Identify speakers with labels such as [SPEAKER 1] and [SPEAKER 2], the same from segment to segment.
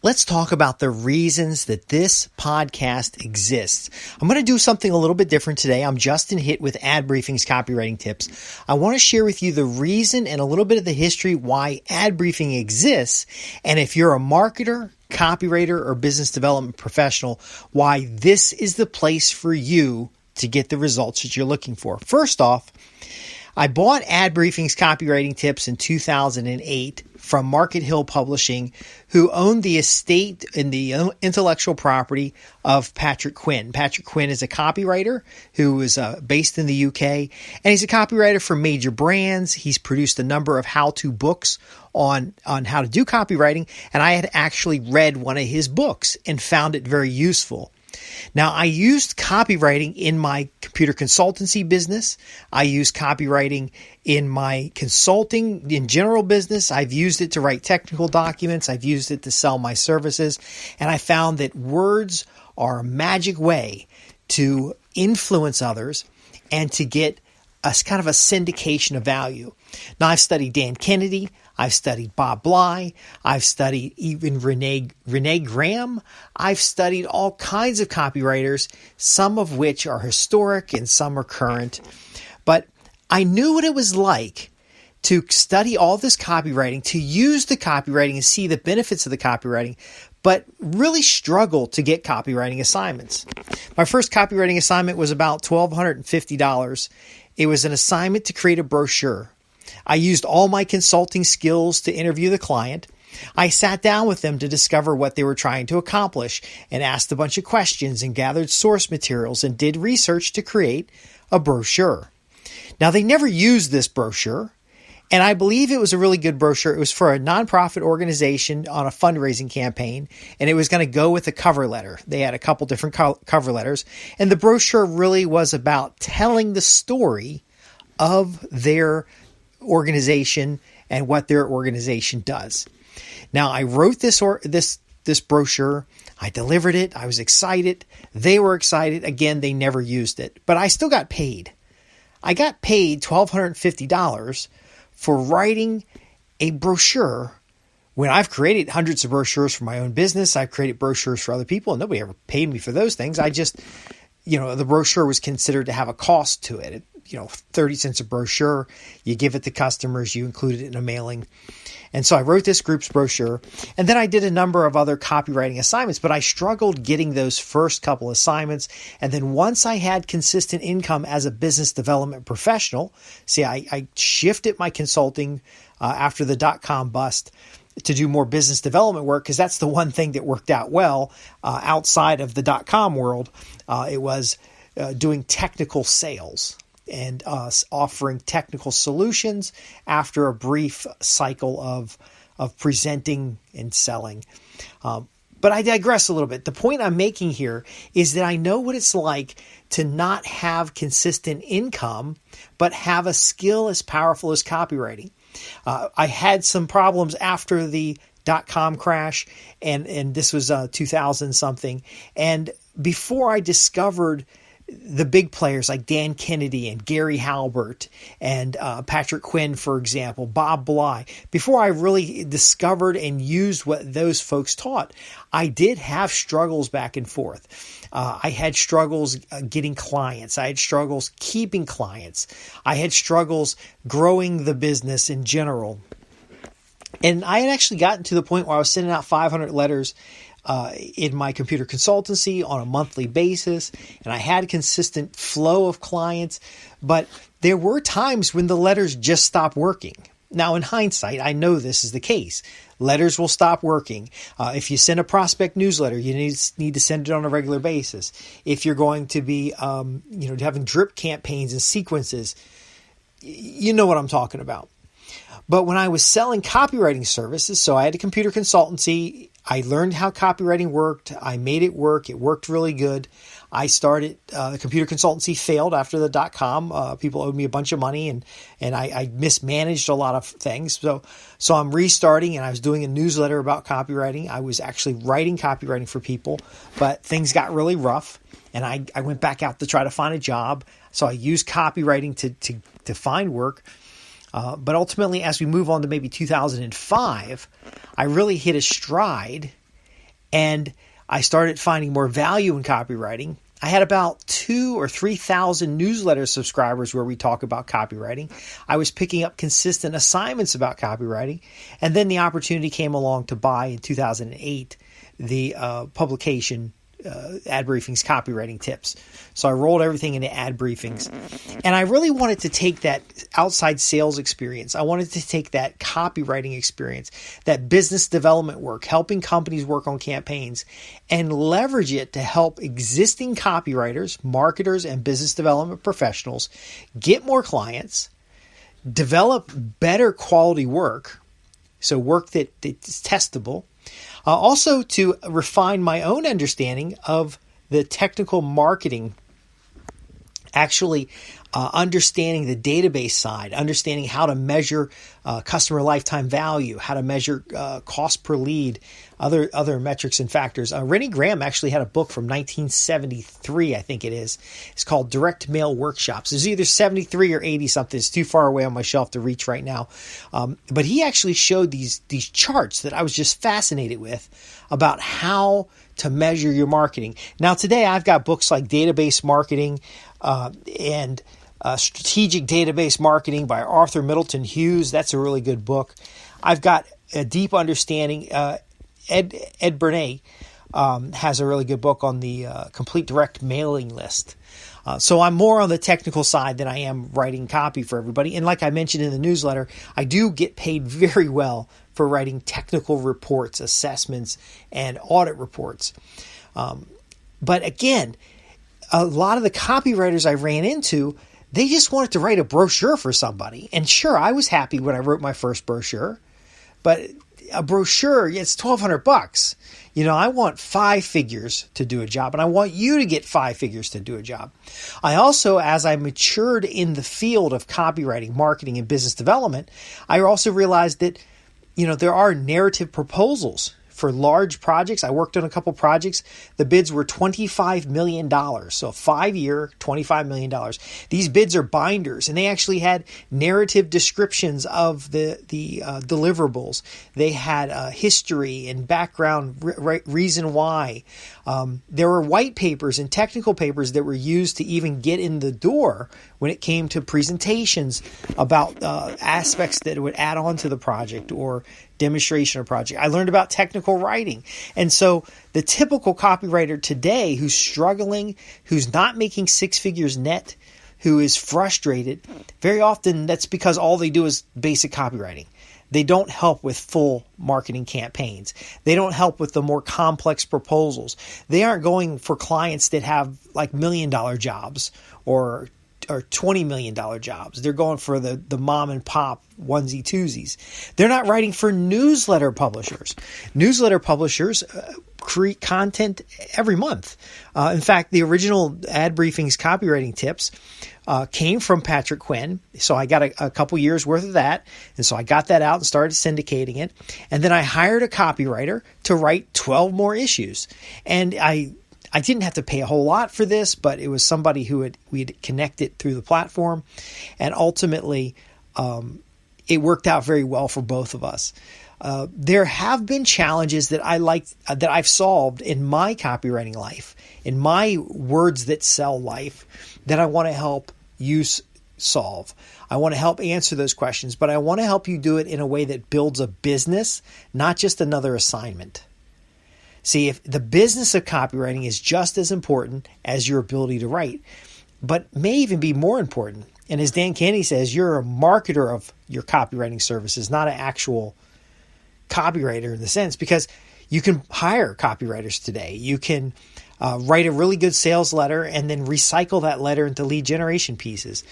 [SPEAKER 1] let's talk about the reasons that this podcast exists. I'm going to do something a little bit different today. I'm Justin Hitt with Ad Briefing's Copywriting Tips. I want to share with you the reason and a little bit of the history why ad briefing exists. And if you're a marketer, copywriter, or business development professional, why this is the place for you to get the results that you're looking for. First off, I bought Ad Briefing's Copywriting Tips in 2008 from Market Hill Publishing, who owned the estate and the intellectual property of Patrick Quinn. Patrick Quinn is a copywriter who is based in the UK, and he's a copywriter for major brands. He's produced a number of how-to books on how to do copywriting, and I had actually read one of his books and found it very useful. Now, I used copywriting in my computer consultancy business. I use copywriting in my consulting in general business. I've used it to write technical documents. I've used it to sell my services. And I found that words are a magic way to influence others and to get a kind of a syndication of value. Now, I've studied Dan Kennedy. I've studied Bob Bly. I've studied even Renee Graham. I've studied all kinds of copywriters, some of which are historic and some are current. But I knew what it was like to study all this copywriting, to use the copywriting and see the benefits of the copywriting, but really struggle to get copywriting assignments. My first copywriting assignment was about $1,250. It was an assignment to create a brochure. I used all my consulting skills to interview the client. I sat down with them to discover what they were trying to accomplish and asked a bunch of questions and gathered source materials and did research to create a brochure. Now, they never used this brochure, and I believe it was a really good brochure. It was for a nonprofit organization on a fundraising campaign, and it was going to go with a cover letter. They had a couple different cover letters, and the brochure really was about telling the story of their organization and what their organization does. Now, I wrote this brochure. I delivered it. I was excited. They were excited. Again, they never used it, but I still got paid. I got paid $1,250 for writing a brochure when I've created hundreds of brochures for my own business. I've created brochures for other people, and nobody ever paid me for those things. I just, the brochure was considered to have a cost to it. 30 cents a brochure, you give it to customers, you include it in a mailing. And so I wrote this group's brochure, and then I did a number of other copywriting assignments, but I struggled getting those first couple assignments. And then once I had consistent income as a business development professional, I shifted my consulting after the dot-com bust to do more business development work, because that's the one thing that worked out well outside of the dot-com world. It was doing technical sales and offering technical solutions after a brief cycle of presenting and selling. But I digress a little bit. The point I'm making here is that I know what it's like to not have consistent income, but have a skill as powerful as copywriting. I had some problems after the dot-com crash, and this was 2000 something. And before I discovered the big players like Dan Kennedy and Gary Halbert and Patrick Quinn, for example, Bob Bly, before I really discovered and used what those folks taught, I did have struggles back and forth. I had struggles getting clients. I had struggles keeping clients. I had struggles growing the business in general. And I had actually gotten to the point where I was sending out 500 letters in my computer consultancy on a monthly basis, and I had a consistent flow of clients, but there were times when the letters just stopped working. Now, in hindsight, I know this is the case. Letters will stop working. If you send a prospect newsletter, you need to send it on a regular basis. If you're going to be, having drip campaigns and sequences, you know what I'm talking about. But when I was selling copywriting services, so I had a computer consultancy, I learned how copywriting worked. I made it work. It worked really good. I started, the computer consultancy failed after the dot-com. People owed me a bunch of money and I mismanaged a lot of things. So I'm restarting, and I was doing a newsletter about copywriting. I was actually writing copywriting for people, but things got really rough, and I went back out to try to find a job. So I used copywriting to find work. But ultimately, as we move on to maybe 2005, I really hit a stride and I started finding more value in copywriting. I had about 2,000 or 3,000 newsletter subscribers where we talk about copywriting. I was picking up consistent assignments about copywriting. And then the opportunity came along to buy in 2008 the publication Ad Briefings Copywriting Tips. So I rolled everything into Ad Briefings. And I really wanted to take that outside sales experience. I wanted to take that copywriting experience, that business development work, helping companies work on campaigns, and leverage it to help existing copywriters, marketers, and business development professionals get more clients, develop better quality work, so work that is testable. Also to refine my own understanding of the technical marketing, actually understanding the database side, understanding how to measure customer lifetime value, how to measure cost per lead, other metrics and factors. Rennie Graham actually had a book from 1973, I think it is. It's called Direct Mail Workshops. It's either 73 or 80 something. It's too far away on my shelf to reach right now. But he actually showed these charts that I was just fascinated with about how to measure your marketing. Now today I've got books like Database Marketing and Strategic Database Marketing by Arthur Middleton Hughes. That's a really good book. I've got a deep understanding. Ed Bernay has a really good book on the complete direct mailing list. So I'm more on the technical side than I am writing copy for everybody. And like I mentioned in the newsletter, I do get paid very well for writing technical reports, assessments, and audit reports. But again, a lot of the copywriters I ran into, they just wanted to write a brochure for somebody. And sure, I was happy when I wrote my first brochure, but a brochure, it's $1,200. You know, I want 5 figures to do a job, and I want you to get 5 figures to do a job. I also, as I matured in the field of copywriting, marketing, and business development, I also realized that, you know, there are narrative proposals for large projects. I worked on a couple projects. The bids were $25 million. So 5-year, $25 million. These bids are binders, and they actually had narrative descriptions of the deliverables. They had history and background, reason why. There were white papers and technical papers that were used to even get in the door when it came to presentations about aspects that would add on to the project or demonstration of project. I learned about technical writing. And so the typical copywriter today who's struggling, who's not making 6 figures net, who is frustrated, very often that's because all they do is basic copywriting. They don't help with full marketing campaigns. They don't help with the more complex proposals. They aren't going for clients that have like $1 million jobs or $20 million jobs. They're going for the mom and pop onesie twosies. They're not writing for newsletter publishers. Newsletter publishers create content every month. In fact, the original Ad Briefings Copywriting Tips came from Patrick Quinn. So I got a couple years worth of that. And so I got that out and started syndicating it. And then I hired a copywriter to write 12 more issues. And I didn't have to pay a whole lot for this, but it was somebody who we'd connected through the platform. And ultimately, it worked out very well for both of us. There have been challenges that I've solved in my copywriting life, in my words that sell life, that I want to help you solve. I want to help answer those questions, but I want to help you do it in a way that builds a business, not just another assignment. See, if the business of copywriting is just as important as your ability to write, but may even be more important. And as Dan Kennedy says, you're a marketer of your copywriting services, not an actual copywriter in the sense, because you can hire copywriters today. You can write a really good sales letter and then recycle that letter into lead generation pieces.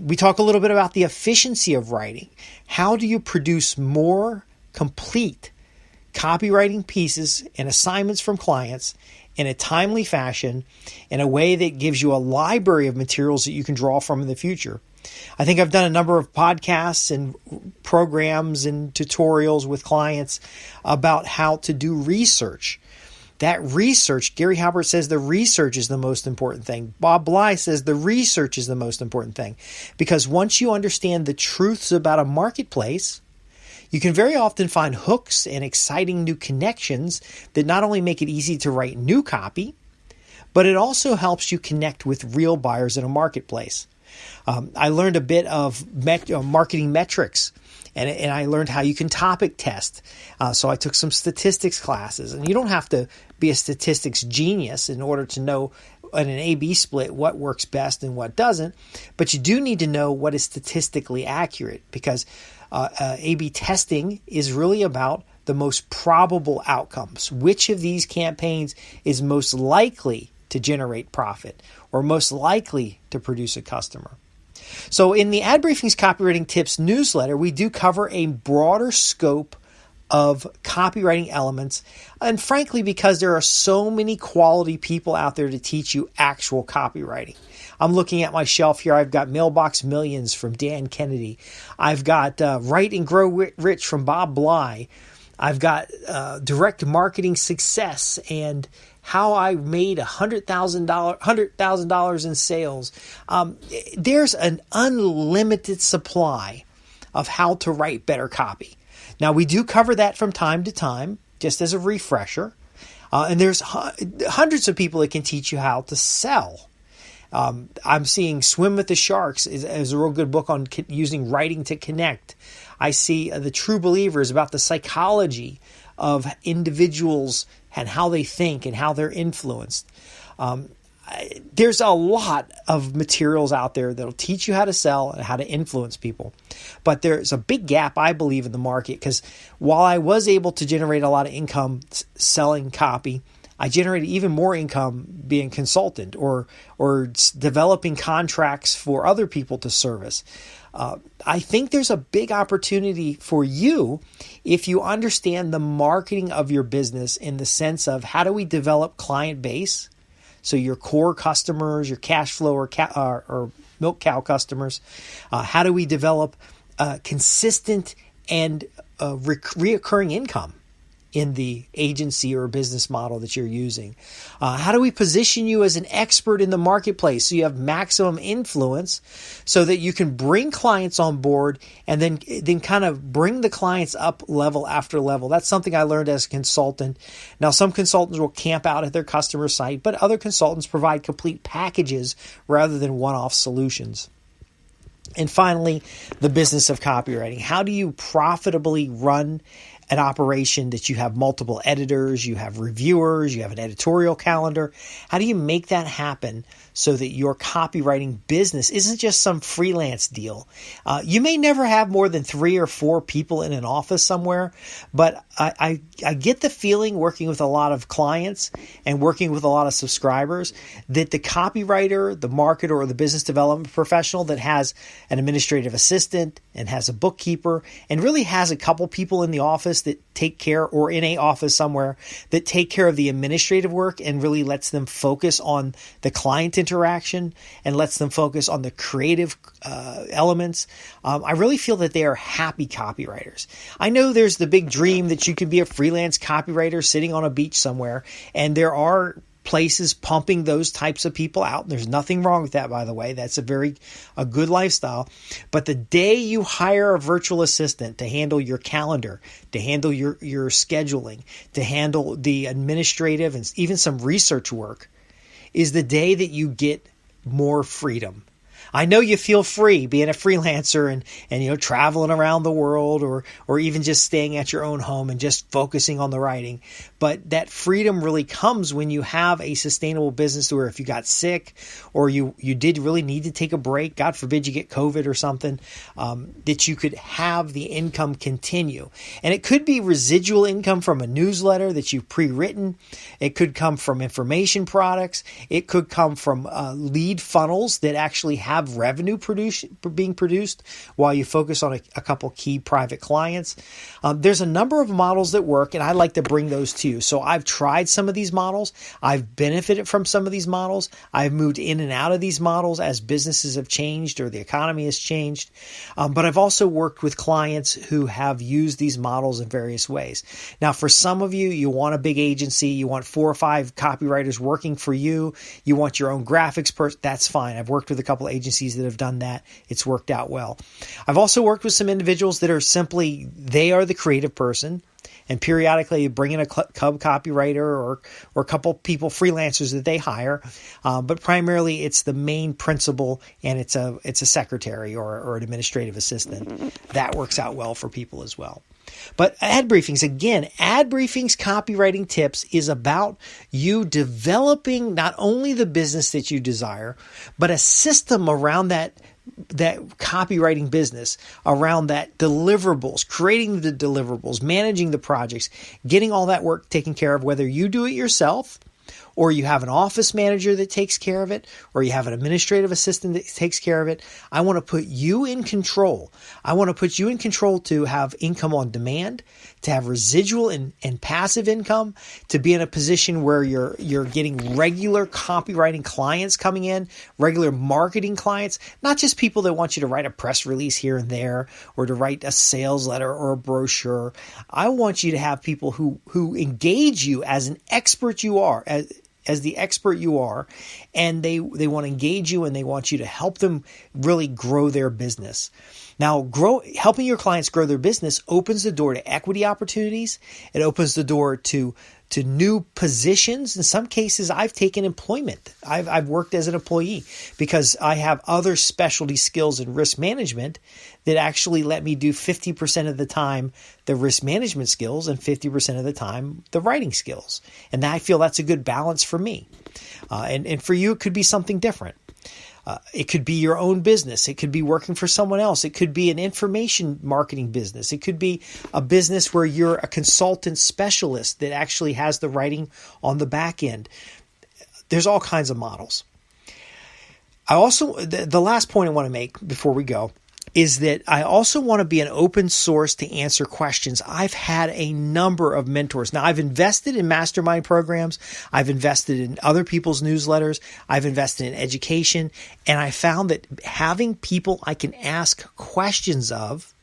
[SPEAKER 1] We talk a little bit about the efficiency of writing. How do you produce more complete copywriting pieces and assignments from clients in a timely fashion, in a way that gives you a library of materials that you can draw from in the future? I think I've done a number of podcasts and programs and tutorials with clients about how to do research. That research, Gary Halbert says the research is the most important thing. Bob Bly says the research is the most important thing. Because once you understand the truths about a marketplace, You can very often find hooks and exciting new connections that not only make it easy to write new copy, but it also helps you connect with real buyers in a marketplace. I learned a bit of marketing metrics, and I learned how you can topic test. So I took some statistics classes, and you don't have to be a statistics genius in order to know in an A/B split what works best and what doesn't, but you do need to know what is statistically accurate, because A/B testing is really about the most probable outcomes. Which of these campaigns is most likely to generate profit or most likely to produce a customer? So in the Ad Briefings Copywriting Tips newsletter, we do cover a broader scope of copywriting elements. And frankly, because there are so many quality people out there to teach you actual copywriting. I'm looking at my shelf here. I've got Mailbox Millions from Dan Kennedy. I've got Write and Grow Rich from Bob Bly. I've got Direct Marketing Success and How I Made $100,000 in sales. There's an unlimited supply of how to write better copy. Now, we do cover that from time to time, just as a refresher. And there's hundreds of people that can teach you how to sell. I'm seeing Swim with the Sharks is a real good book on using writing to connect. I see The True Believers about the psychology of individuals and how they think and how they're influenced. There's a lot of materials out there that'll teach you how to sell and how to influence people. But there's a big gap, I believe, in the market, because while I was able to generate a lot of income selling copy, I generated even more income being a consultant or developing contracts for other people to service. I think there's a big opportunity for you if you understand the marketing of your business in the sense of how do we develop client base. So your core customers, your cash flow or milk cow customers, how do we develop consistent and reoccurring income in the agency or business model that you're using? How do we position you as an expert in the marketplace so you have maximum influence so that you can bring clients on board and then kind of bring the clients up level after level? That's something I learned as a consultant. Now, some consultants will camp out at their customer site, but other consultants provide complete packages rather than one-off solutions. And finally, the business of copywriting. How do you profitably run an operation that you have multiple editors, you have reviewers, you have an editorial calendar? How do you make that happen so that your copywriting business isn't just some freelance deal? You may never have more than 3 or 4 people in an office somewhere, but I get the feeling working with a lot of clients and working with a lot of subscribers that the copywriter, the marketer, or the business development professional that has an administrative assistant and has a bookkeeper and really has a couple people in the office that take care, or in a office somewhere, that take care of the administrative work and really lets them focus on the client interaction and lets them focus on the creative elements. I really feel that they are happy copywriters. I know there's the big dream that you could be a freelance copywriter sitting on a beach somewhere, and there are places pumping those types of people out. There's nothing wrong with that, by the way. That's a good lifestyle. But the day you hire a virtual assistant to handle your calendar, to handle your scheduling, to handle the administrative and even some research work, is the day that you get more freedom. I know you feel free being a freelancer and traveling around the world or even just staying at your own home and just focusing on the writing. But that freedom really comes when you have a sustainable business where if you got sick or you did really need to take a break, God forbid you get COVID or something, that you could have the income continue. And it could be residual income from a newsletter that you've pre-written. It could come from information products. It could come from lead funnels that actually have revenue being produced while you focus on a couple key private clients. There's a number of models that work, and I like to bring those to you. So I've tried some of these models. I've benefited from some of these models. I've moved in and out of these models as businesses have changed or the economy has changed. But I've also worked with clients who have used these models in various ways. Now, for some of you, you want a big agency, you want 4 or 5 copywriters working for you, you want your own graphics person, that's fine. I've worked with a couple agencies agencies that have done that. It's worked out well. I've also worked with some individuals that are simply, they are the creative person, and periodically you bring in a copywriter or a couple people, freelancers that they hire. But primarily it's the main principal, and it's a secretary or an administrative assistant. That works out well for people as well. But ad briefings, again, ad briefings copywriting tips is about you developing not only the business that you desire, but a system around that copywriting business, around that deliverables, creating the deliverables, managing the projects, getting all that work taken care of, whether you do it yourself, or you have an office manager that takes care of it, or you have an administrative assistant that takes care of it. I want to put you in control. I want to put you in control to have income on demand, to have residual and passive income, to be in a position where you're getting regular copywriting clients coming in, regular marketing clients, not just people that want you to write a press release here and there, or to write a sales letter or a brochure. I want you to have people who engage you as an expert you are, as the expert you are, and they want to engage you, and they want you to help them really grow their business. Now, helping your clients grow their business opens the door to equity opportunities. It opens the door to new positions. In some cases, I've taken employment. I've worked as an employee because I have other specialty skills in risk management that actually let me do 50% of the time the risk management skills and 50% of the time the writing skills. And I feel that's a good balance for me. And for you, it could be something different. It could be your own business. It could be working for someone else. It could be an information marketing business. It could be a business where you're a consultant specialist that actually has the writing on the back end. There's all kinds of models. I also, the last point I want to make before we go is that I also want to be an open source to answer questions. I've had a number of mentors. Now, I've invested in mastermind programs. I've invested in other people's newsletters. I've invested in education. And I found that having people I can ask questions of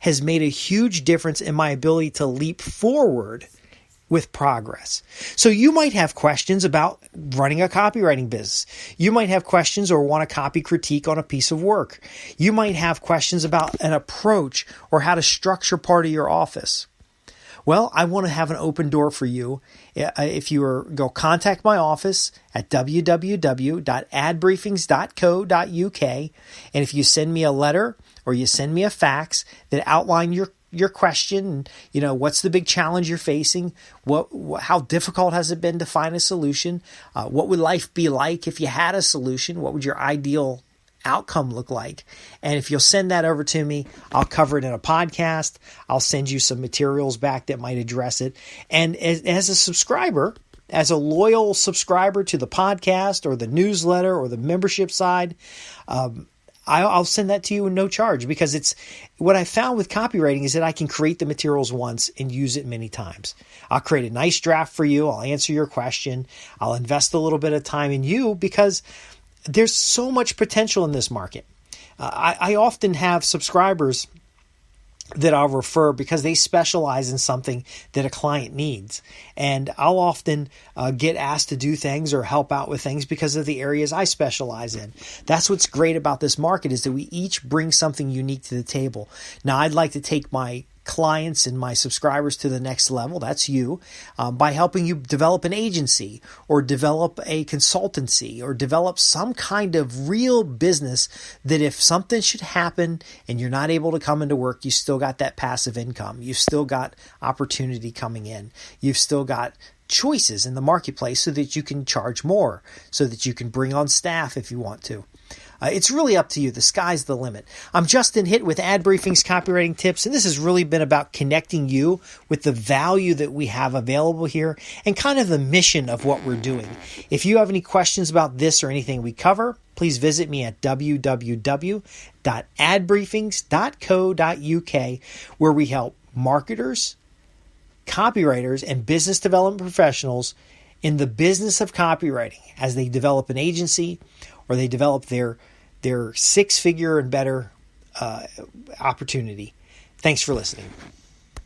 [SPEAKER 1] has made a huge difference in my ability to leap forward with progress. So you might have questions about running a copywriting business. You might have questions or want a copy critique on a piece of work. You might have questions about an approach or how to structure part of your office. Well, I want to have an open door for you. If you go contact my office at www.adbriefings.co.uk, and if you send me a letter or you send me a fax that outline your question, what's the big challenge you're facing? How difficult has it been to find a solution? What would life be like if you had a solution? What would your ideal outcome look like? And if you'll send that over to me, I'll cover it in a podcast. I'll send you some materials back that might address it. And as a subscriber, as a loyal subscriber to the podcast or the newsletter or the membership side, I'll send that to you at no charge, because it's what I found with copywriting is that I can create the materials once and use it many times. I'll create a nice draft for you. I'll answer your question. I'll invest a little bit of time in you because there's so much potential in this market. I often have subscribers that I'll refer because they specialize in something that a client needs. And I'll often get asked to do things or help out with things because of the areas I specialize in. That's what's great about this market, is that we each bring something unique to the table. Now, I'd like to take my clients and my subscribers to the next level. That's you, by helping you develop an agency or develop a consultancy or develop some kind of real business that if something should happen and you're not able to come into work, you still got that passive income. You've still got opportunity coming in. You've still got choices in the marketplace so that you can charge more, so that you can bring on staff if you want to. It's really up to you. The sky's the limit. I'm Justin Hitt with Ad Briefings Copywriting Tips, and this has really been about connecting you with the value that we have available here and kind of the mission of what we're doing. If you have any questions about this or anything we cover, please visit me at www.adbriefings.co.uk, where we help marketers, copywriters, and business development professionals in the business of copywriting as they develop an agency or they develop their six-figure and better opportunity. Thanks for listening.